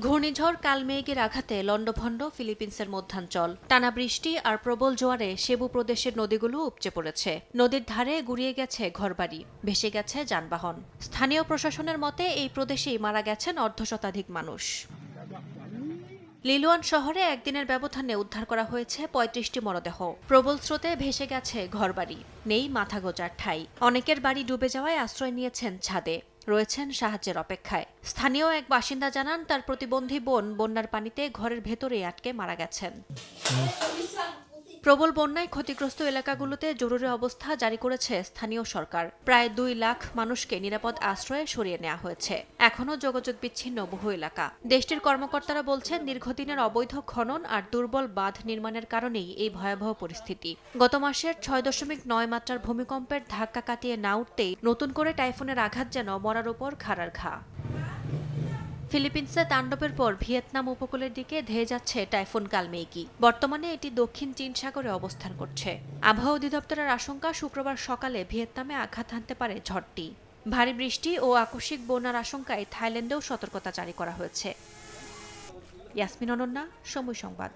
ঘূর্ণিঝড় কালমেঘের আঘাতে লণ্ডভণ্ড ফিলিপিন্সের মধ্যাঞ্চল। টানা বৃষ্টি আর প্রবল জোয়ারে সেবু প্রদেশের নদীগুলো উপচে পড়েছে। নদীর ধারে গুড়িয়ে গেছে ঘরবাড়ি, ভেসে গেছে যানবাহন। স্থানীয় প্রশাসনের মতে এই প্রদেশেই মারা গেছেন অর্ধশতাধিক মানুষ। লিলুয়ান শহরে একদিনের ব্যবধানে উদ্ধার করা হয়েছে ৩৫টি মরদেহ। প্রবল স্রোতে ভেসে গেছে ঘরবাড়ি, নেই মাথা গোজার ঠাঁই। অনেকের বাড়ি ডুবে যাওয়ায় আশ্রয় নিয়েছেন ছাদে, রয়েছেন সাহায্যের অপেক্ষায়। স্থানীয় এক বাসিন্দা জানান, তার প্রতিবন্ধী বোন বন্যার পানিতে ঘরের ভেতরেই আটকে মারা গেছেন। প্রবল বন্যায় ক্ষতিগ্রস্ত এলাকাগুলোতে জরুরি অবস্থা জারি করেছে স্থানীয় সরকার। প্রায় ২ লাখ মানুষকে নিরাপদ আশ্রয়ে সরিয়ে নেওয়া হয়েছে। এখনও যোগাযোগ বিচ্ছিন্ন বহু এলাকা। দেশটির কর্মকর্তারা বলছেন, দীর্ঘদিনের অবৈধ খনন আর দুর্বল বাঁধ নির্মাণের কারণেই এই ভয়াবহ পরিস্থিতি। গত মাসের ৬.৯ মাত্রার ভূমিকম্পের ধাক্কা কাটিয়ে না উঠতেই নতুন করে টাইফুনের আঘাত যেন মরার উপর খাড়ার ঘা। ফিলিপিন্সে তাণ্ডবের পর ভিয়েতনাম উপকূলের দিকে ধেয়ে যাচ্ছে টাইফুন কালমেঘি। বর্তমানে এটি দক্ষিণ চীন সাগরে অবস্থান করছে। আবহাওয়া অধিদপ্তরের আশঙ্কা, শুক্রবার সকালে ভিয়েতনামে আঘাত হানতে পারে ঝড়টি। ভারী বৃষ্টি ও আকস্মিক বন্যার আশঙ্কায় থাইল্যান্ডেও সতর্কতা জারি করা হয়েছে। ইয়াসমিন অনন্যা, সময় সংবাদ।